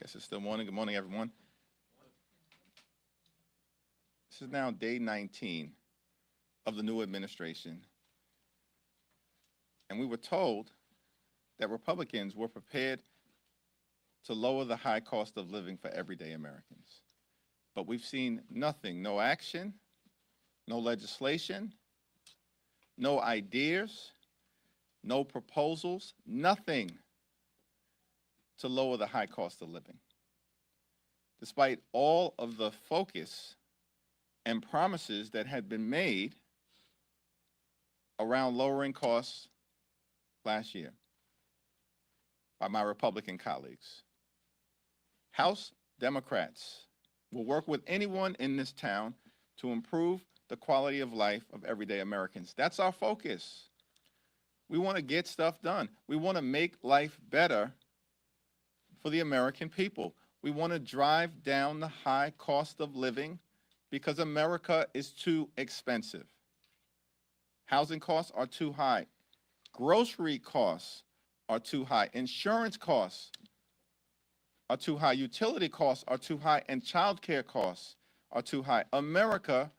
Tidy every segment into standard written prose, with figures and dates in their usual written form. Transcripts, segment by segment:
Guess it's still morning. Good morning, everyone. This is now day 19 of the new administration. And we were told that Republicans were prepared to lower the high cost of living for everyday Americans. But we've seen nothing, no action, no legislation, no ideas, no proposals, nothing to lower the high cost of living. Despite all of the focus and promises that had been made around lowering costs last year by my Republican colleagues. House Democrats will work with anyone in this town to improve the quality of life of everyday Americans. That's our focus. We want to get stuff done. We want to make life better for the American people. We want to drive down the high cost of living because America is too expensive. Housing costs are too high. Grocery costs are too high. Insurance costs are too high. Utility costs are too high. And child care costs are too high. America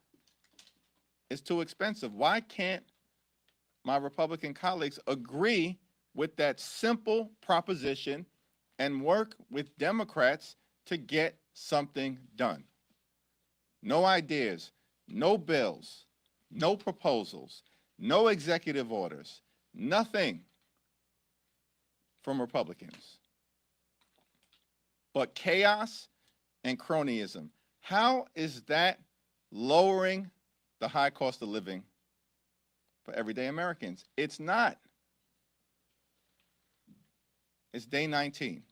is too expensive. Why can't my Republican colleagues agree with that simple proposition and work with Democrats to get something done? No ideas, no bills, no proposals, no executive orders, nothing from Republicans but chaos and cronyism. How is that lowering the high cost of living for everyday Americans? It's not. It's day 19,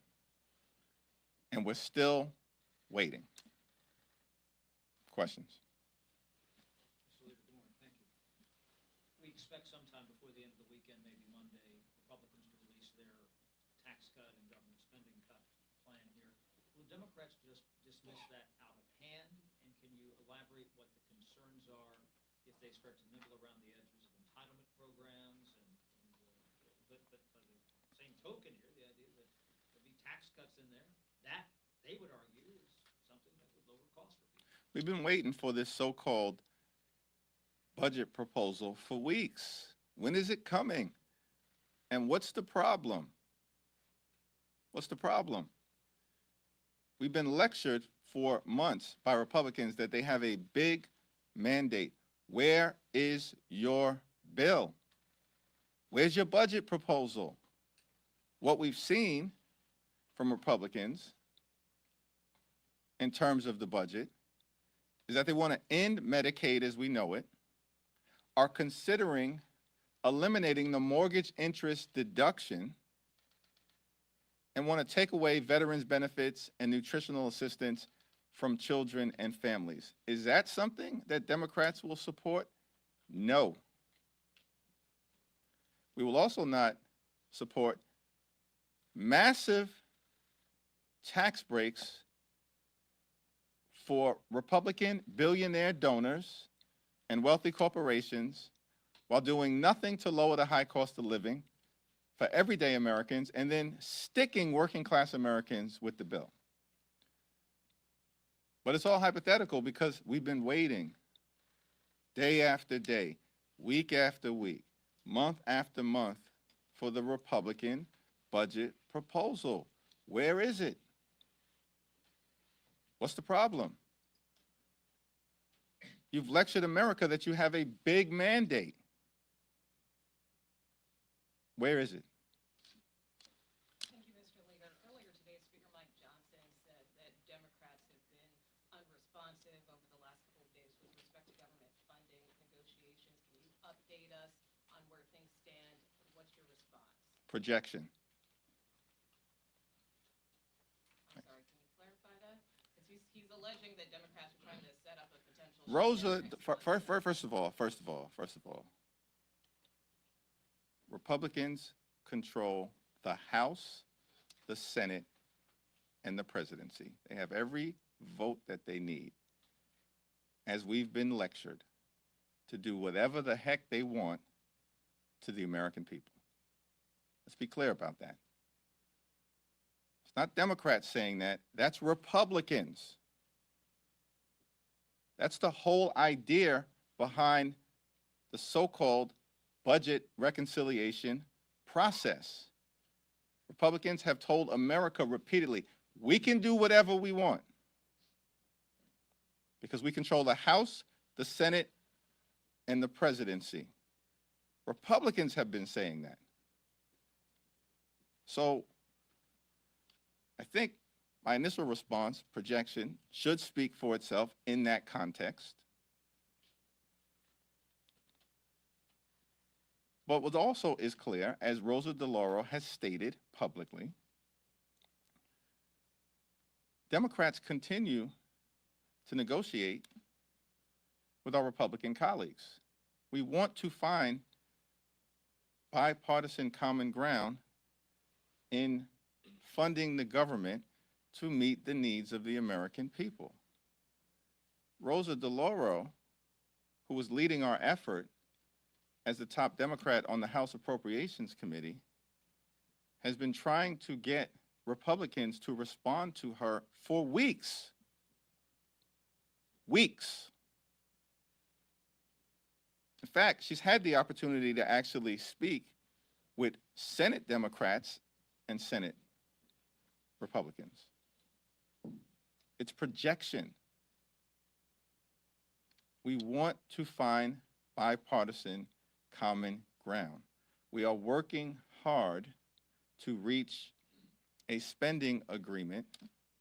and we're still waiting. Questions? Mr. Leader, good morning. Thank you. We expect sometime before the end of the weekend, maybe Monday, Republicans to release their tax cut and government spending cut plan here. Will Democrats just dismiss that out of hand? And can you elaborate what the concerns are if they start to nibble around the edges of entitlement programs? But by the same token here, the idea that there'll be tax cuts in there, that they would argue is something that would lower costs for people. We've been waiting for this so-called budget proposal for weeks. When is it coming? And what's the problem? What's the problem? We've been lectured for months by Republicans that they have a big mandate. Where is your bill? Where's your budget proposal? What we've seen from Republicans in terms of the budget is that they want to end Medicaid as we know it, are considering eliminating the mortgage interest deduction, and want to take away veterans benefits and nutritional assistance from children and families. Is that something that Democrats will support? No. We will also not support massive tax breaks for Republican billionaire donors and wealthy corporations while doing nothing to lower the high cost of living for everyday Americans and then sticking working class Americans with the bill. But it's all hypothetical because we've been waiting day after day, week after week, month after month for the Republican budget proposal. Where is it? What's the problem? You've lectured America that you have a big mandate. Where is it? Thank you, Mr. Leader. Earlier today, Speaker Mike Johnson said that Democrats have been unresponsive over the last couple of days with respect to government funding negotiations. Can you update us on where things stand? What's your response? Projection. I'm sorry, can you clarify that? Because he's alleging that Democrats are trying to set up a potential. Rosa, first of all, Republicans control the House, the Senate, and the presidency. They have every vote that they need, as we've been lectured, to do whatever the heck they want to the American people. Let's be clear about that. It's not Democrats saying that, that's Republicans. That's the whole idea behind the so-called budget reconciliation process. Republicans have told America repeatedly, we can do whatever we want because we control the House, the Senate, and the presidency. Republicans have been saying that. So I think my initial response, projection, should speak for itself in that context. But what also is clear, as Rosa DeLauro has stated publicly, Democrats continue to negotiate with our Republican colleagues. We want to find bipartisan common ground in funding the government to meet the needs of the American people. Rosa DeLauro, who was leading our effort as the top Democrat on the House Appropriations Committee, has been trying to get Republicans to respond to her for weeks. Weeks. In fact, she's had the opportunity to actually speak with Senate Democrats and Senate Republicans. It's projection. We want to find bipartisan common ground. We are working hard to reach a spending agreement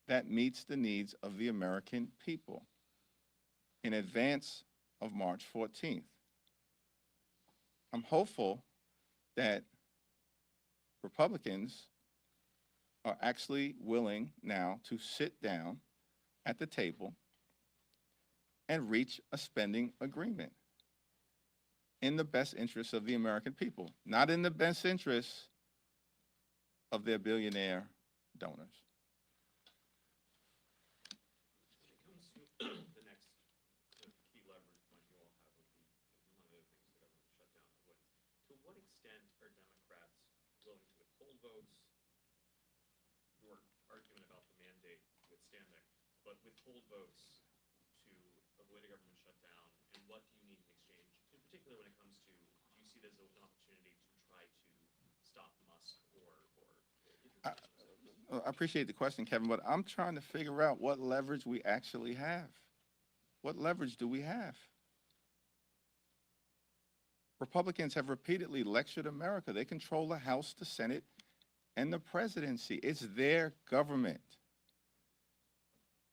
that meets the needs of the American people in advance of March 14th. I'm hopeful that Republicans are actually willing now to sit down at the table and reach a spending agreement in the best interests of the American people, not in the best interests of their billionaire donors. When it comes to the next key leverage point you all have would be one of the things the government shutdown avoids. To what extent are Democrats willing to withhold votes? Your argument about the mandate withstanding, but withhold votes to avoid a government shutdown, and what do you need in exchange? In particular, when it comes to, do you see this as an opportunity to try to stop Musk or I appreciate the question, Kevin, but I'm trying to figure out what leverage we actually have. What leverage do we have? Republicans have repeatedly lectured America. They control the House, the Senate, and the presidency. It's their government.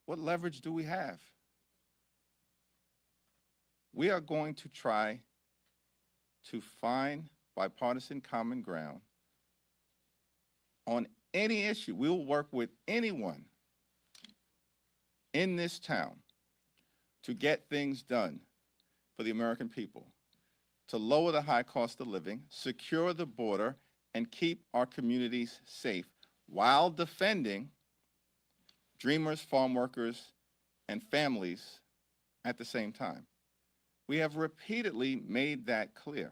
What leverage do we have? We are going to try to find bipartisan common ground on any issue. We will work with anyone in this town to get things done for the American people, to lower the high cost of living, secure the border, and keep our communities safe while defending dreamers, farm workers, and families at the same time. We have repeatedly made that clear.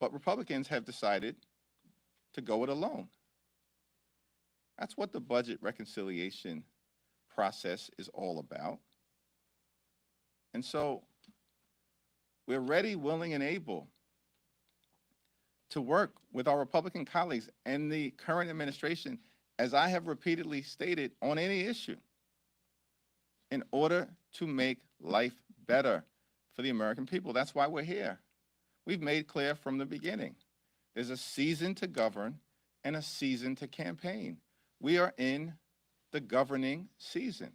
But Republicans have decided to go it alone. That's what the budget reconciliation process is all about. And so we're ready, willing, and able to work with our Republican colleagues and the current administration, as I have repeatedly stated, on any issue in order to make life better for the American people. That's why we're here. We've made clear from the beginning, there's a season to govern and a season to campaign. We are in the governing season.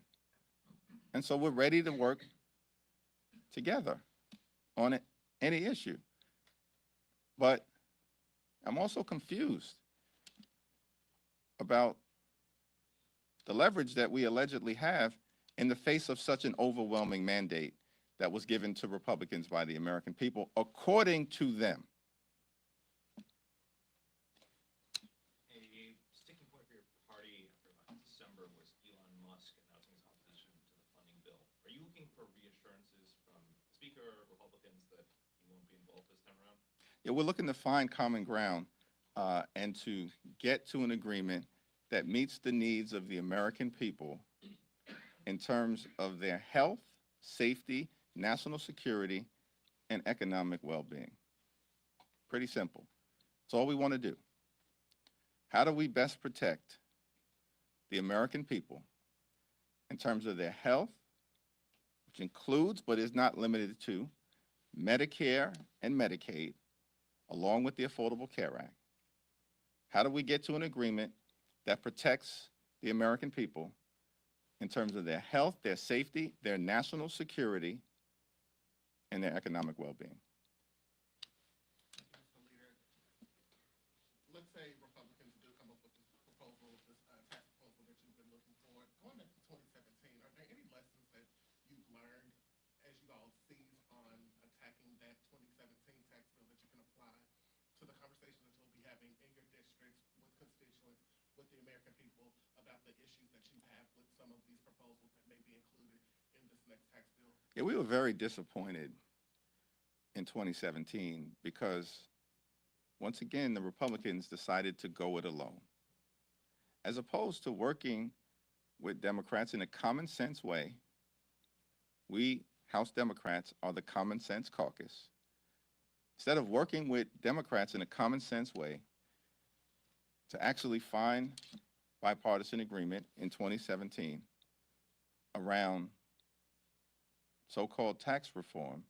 And so we're ready to work together on any issue. But I'm also confused about the leverage that we allegedly have in the face of such an overwhelming mandate that was given to Republicans by the American people, according to them. A sticking point for your party after December was Elon Musk announcing his opposition to the funding bill. Are you looking for reassurances from the Speaker, Republicans, that he won't be involved this time around? Yeah, we're looking to find common ground and to get to an agreement that meets the needs of the American people in terms of their health, safety, national security, and economic well-being. Pretty simple. It's all we want to do. How do we best protect the American people in terms of their health, which includes but is not limited to Medicare and Medicaid, along with the Affordable Care Act? How do we get to an agreement that protects the American people in terms of their health, their safety, their national security, and their economic well-being? Let's say Republicans do come up with this proposal, this tax proposal that you've been looking for. Going back to 2017, are there any lessons that you've learned as you all seize on attacking that 2017 tax bill that you can apply to the conversations that you'll be having in your districts with constituents, with the American people, about the issues that you have with some of these proposals that may be included in this next tax bill? Yeah, we were very disappointed in 2017 because, once again, the Republicans decided to go it alone. As opposed to working with Democrats in a common sense way, we House Democrats are the common sense caucus. Instead of working with Democrats in a common sense way to actually find bipartisan agreement in 2017 around so-called tax reform,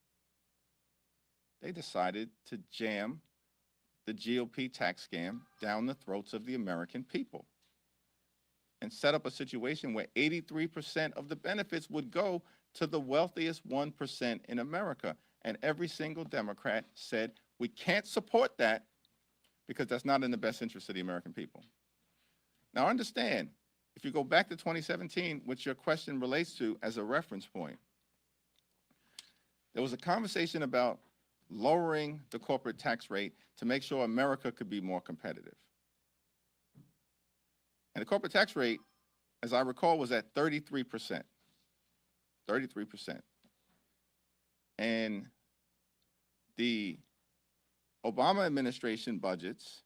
they decided to jam the GOP tax scam down the throats of the American people and set up a situation where 83% of the benefits would go to the wealthiest 1% in America. And every single Democrat said, we can't support that because that's not in the best interest of the American people. Now understand, if you go back to 2017, which your question relates to as a reference point, there was a conversation about lowering the corporate tax rate to make sure America could be more competitive. And the corporate tax rate, as I recall, was at 33%. 33%. And the Obama administration budgets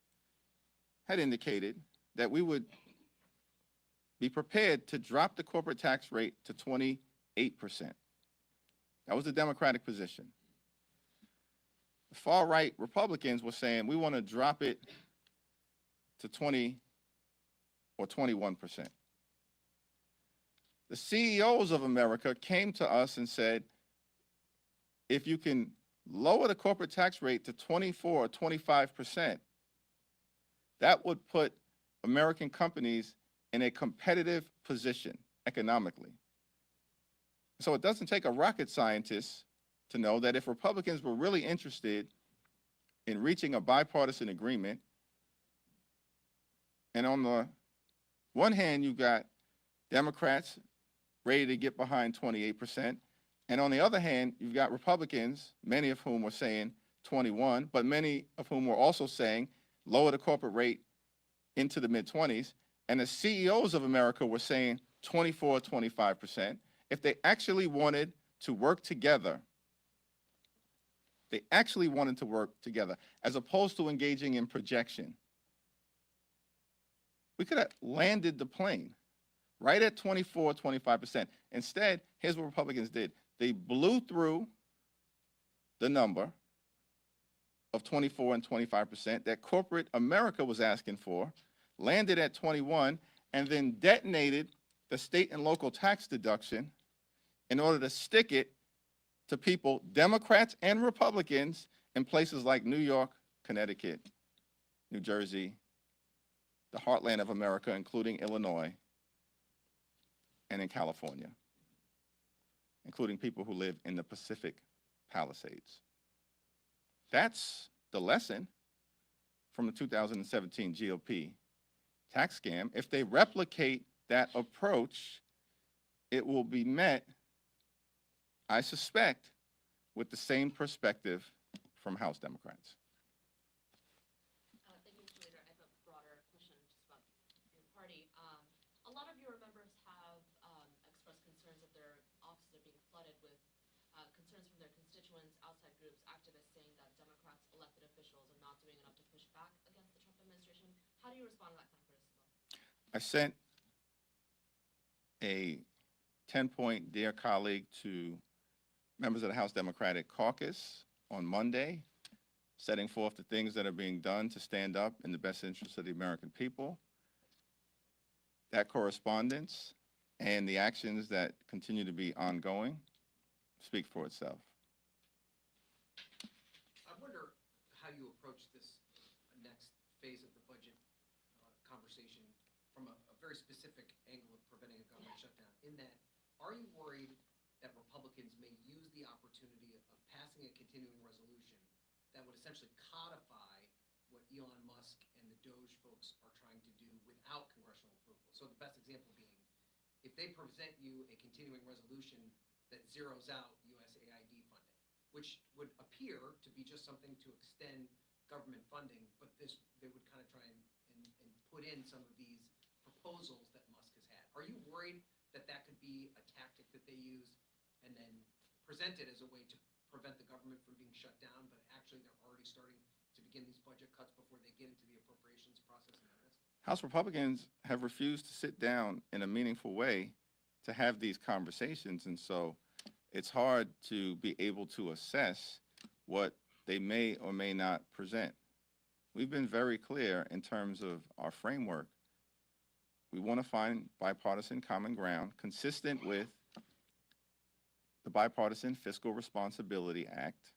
had indicated that we would be prepared to drop the corporate tax rate to 28%. That was the Democratic position. The far-right Republicans were saying we want to drop it to 20 or 21%. The CEOs of America came to us and said, if you can lower the corporate tax rate to 24 or 25%, that would put American companies in a competitive position economically. So it doesn't take a rocket scientist to know that if Republicans were really interested in reaching a bipartisan agreement, and on the one hand, you've got Democrats ready to get behind 28%, and on the other hand, you've got Republicans, many of whom were saying 21, but many of whom were also saying lower the corporate rate into the mid-20s, and the CEOs of America were saying 24, 25%. If they actually wanted to work together, as opposed to engaging in projection, we could have landed the plane right at 24, 25%. Instead, here's what Republicans did. They blew through the number of 24 and 25% that corporate America was asking for, landed at 21, and then detonated the state and local tax deduction in order to stick it to people, Democrats and Republicans, in places like New York, Connecticut, New Jersey, the heartland of America, including Illinois, and in California, including people who live in the Pacific Palisades. That's the lesson from the 2017 GOP tax scam. If they replicate that approach, it will be met, I suspect, with the same perspective from House Democrats. Thank you, Mr. Leader. I have a broader question just about your party. A lot of your members have expressed concerns that their offices are being flooded with concerns from their constituents, outside groups, activists saying that Democrats, elected officials are not doing enough to push back against the Trump How do you respond to that kind of criticism? I sent a 10-point Dear Colleague to members of the House Democratic Caucus on Monday, setting forth the things that are being done to stand up in the best interest of the American people. That correspondence and the actions that continue to be ongoing speak for itself. I wonder how you approach this next phase of the budget conversation from a very specific angle of preventing a government shutdown. In that, are you worried that Republicans may use the opportunity of passing a continuing resolution that would essentially codify what Elon Musk and the Doge folks are trying to do without congressional approval? So the best example being, if they present you a continuing resolution that zeroes out USAID funding, which would appear to be just something to extend government funding, but they would kind of try and put in some of these proposals that Musk has had. Are you worried that that could be a tactic that they use and then present it as a way to prevent the government from being shut down, but actually they're already starting to begin these budget cuts before they get into the appropriations process in earnest? House Republicans have refused to sit down in a meaningful way to have these conversations, and so it's hard to be able to assess what they may or may not present. We've been very clear in terms of our framework. We want to find bipartisan common ground consistent with the Bipartisan Fiscal Responsibility Act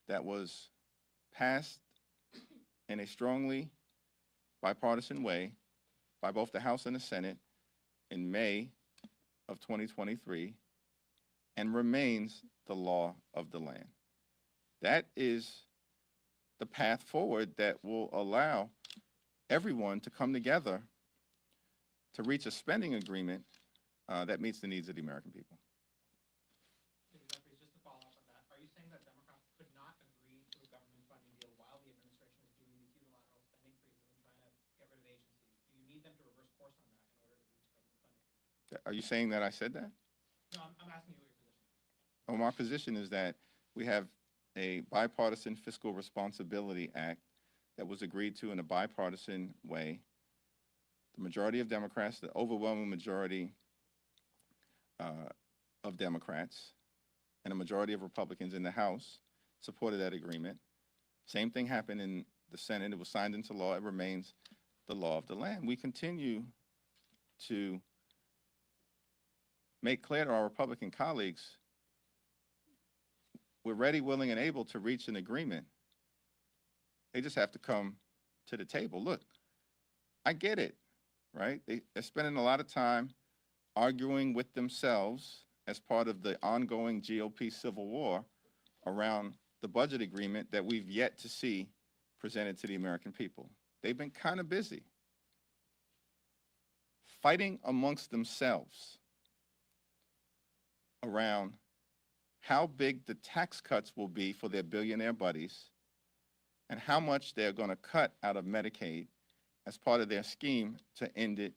that was passed in a strongly bipartisan way by both the House and the Senate in May of 2023 and remains the law of the land. That is the path forward that will allow everyone to come together to reach a spending agreement that meets the needs of the American people. Jeffries, just to follow up on that, are you saying that Democrats could not agree to a government funding deal while the administration is doing these unilateral spending freezes and trying to get rid of agencies? Do you need them to reverse course on that in order to reach government funding? Are you saying that I said that? No, I'm asking you what your position is. Well, my position is that we have a Bipartisan Fiscal Responsibility Act that was agreed to in a bipartisan way. The majority of Democrats, the overwhelming majority of Democrats, and a majority of Republicans in the House supported that agreement. Same thing happened in the Senate. It was signed into law. It remains the law of the land. We continue to make clear to our Republican colleagues we're ready, willing, and able to reach an agreement. They just have to come to the table. Look, I get it, right? They're spending a lot of time arguing with themselves as part of the ongoing GOP civil war around the budget agreement that we've yet to see presented to the American people. They've been kind of busy fighting amongst themselves around how big the tax cuts will be for their billionaire buddies and how much they're going to cut out of Medicaid as part of their scheme to end it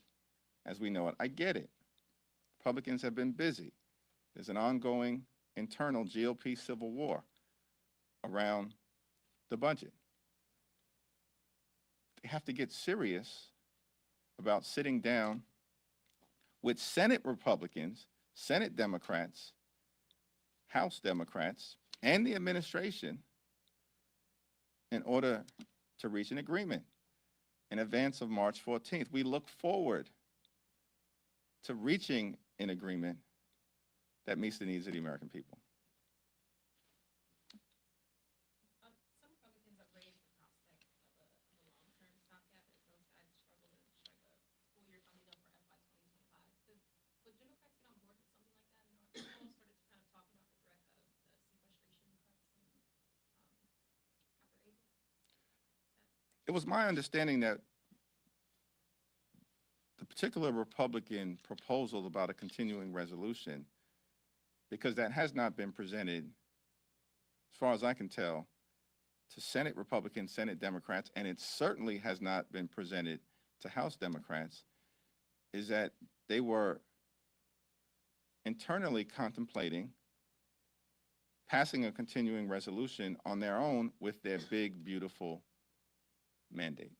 as we know it. I get it. Republicans have been busy. There's an ongoing internal GOP civil war around the budget. They have to get serious about sitting down with Senate Republicans, Senate Democrats, House Democrats, and the administration in order to reach an agreement in advance of March 14th. We look forward to reaching an agreement that meets the needs of the American people. Some Republicans have raised the prospect of a long-term stopgap as both sides struggle to strike a full-year funding bill for FY 2025. Would Democrats get on board with something like that? And are people started to kind of talk about the threat of the sequestration cuts after April? It was my understanding that the particular Republican proposal about a continuing resolution, because that has not been presented, as far as I can tell, to Senate Republicans, Senate Democrats, and it certainly has not been presented to House Democrats, is that they were internally contemplating passing a continuing resolution on their own with their big, beautiful mandate.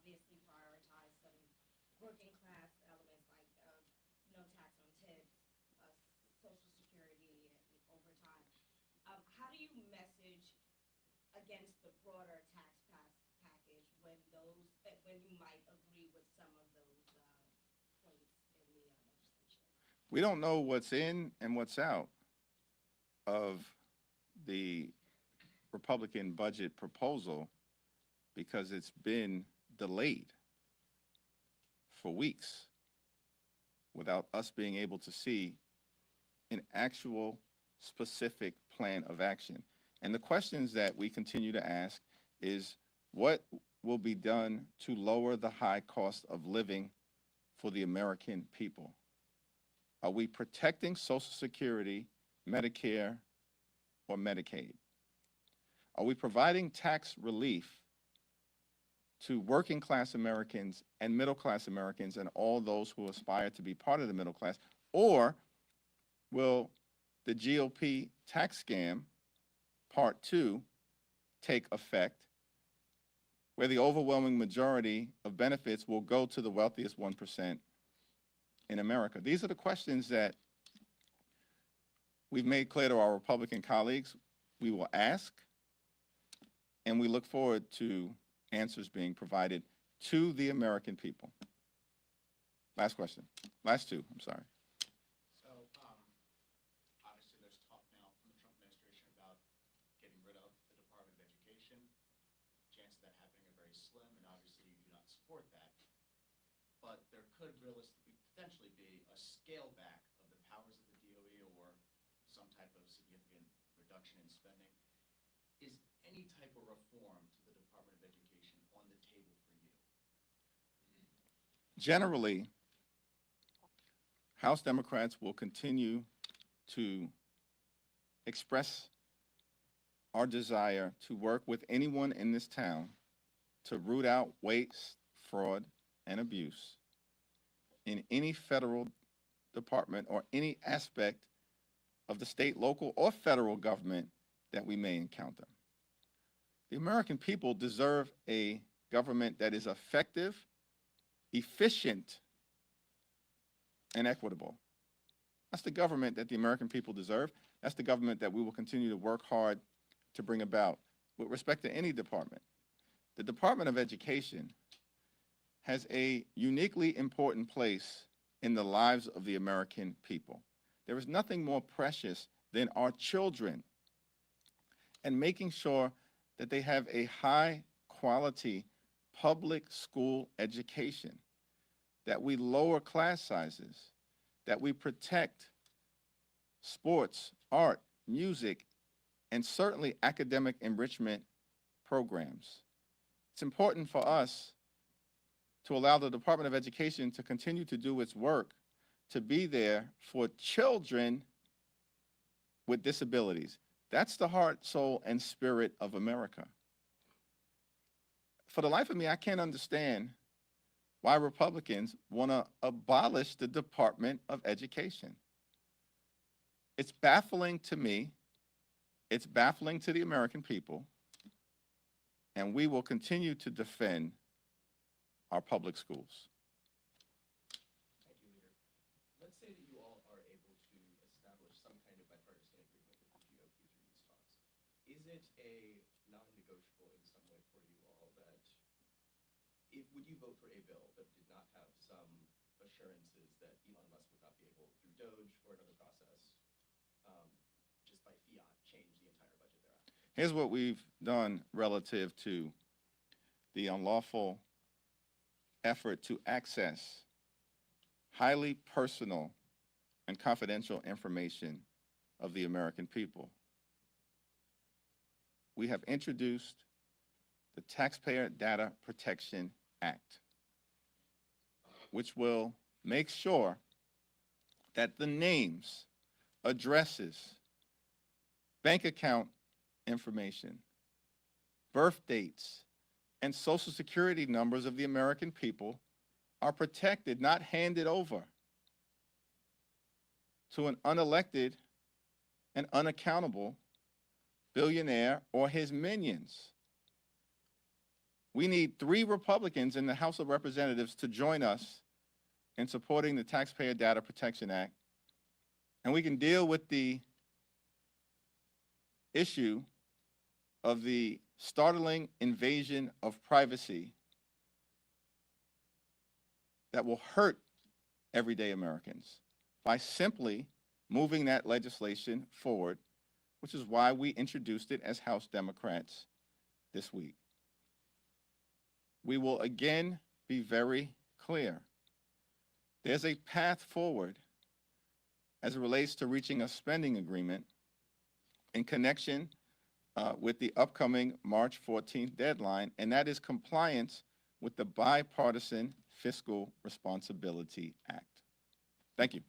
obviously prioritize some working class elements like no tax on tips, social security, and overtime. How do you message against the broader package when when you might agree with some of those points in the legislation? We don't know what's in and what's out of the Republican budget proposal because it's been delayed for weeks without us being able to see an actual specific plan of action. And the questions that we continue to ask is what will be done to lower the high cost of living for the American people? Are we protecting Social Security, Medicare, or Medicaid? Are we providing tax relief to working class Americans and middle class Americans and all those who aspire to be part of the middle class? Or will the GOP tax scam, part 2, take effect, where the overwhelming majority of benefits will go to the wealthiest 1% in America? These are the questions that we've made clear to our Republican colleagues we will ask, and we look forward to answers being provided to the American people. Last question. Last two, I'm sorry. So, obviously there's talk now from the Trump administration about getting rid of the Department of Education. Chances of that happening are very slim, and obviously you do not support that. But there could realistically, potentially be a scale back of the powers of the DOE or some type of significant reduction in spending. Is any type of reform to the Department of Education on the table for you? Generally, House Democrats will continue to express our desire to work with anyone in this town to root out waste, fraud, and abuse in any federal department or any aspect of the state, local, or federal government that we may encounter. The American people deserve a government that is effective, efficient, and equitable. That's the government that the American people deserve. That's the government that we will continue to work hard to bring about with respect to any department. The Department of Education has a uniquely important place in the lives of the American people. There is nothing more precious than our children and making sure that they have a high quality public school education, that we lower class sizes, that we protect sports, art, music, and certainly academic enrichment programs. It's important for us to allow the Department of Education to continue to do its work, to be there for children with disabilities. That's the heart, soul, and spirit of America. For the life of me, I can't understand why Republicans want to abolish the Department of Education. It's baffling to me. It's baffling to the American people. And we will continue to defend our public schools. Thank you, Leader. Let's say that you all are able to establish some kind of bipartisan agreement with the GOP through these talks. Is it a non-negotiable in some way for you all that, would you vote for a bill that did not have some assurances that Elon Musk would not be able, through DOGE or another process, just by fiat, change the entire budget thereafter? Here's what we've done relative to the unlawful effort to access highly personal and confidential information of the American people. We have introduced the Taxpayer Data Protection Act, which will make sure that the names, addresses, bank account information, birth dates, and Social Security numbers of the American people are protected, not handed over to an unelected and unaccountable billionaire or his minions. We need 3 Republicans in the House of Representatives to join us in supporting the Taxpayer Data Protection Act, and we can deal with the issue of the startling invasion of privacy that will hurt everyday Americans by simply moving that legislation forward, which is why we introduced it as House Democrats this week. We will again be very clear. There's a path forward as it relates to reaching a spending agreement in connection with the upcoming March 14th deadline, and that is compliance with the Bipartisan Fiscal Responsibility Act. Thank you.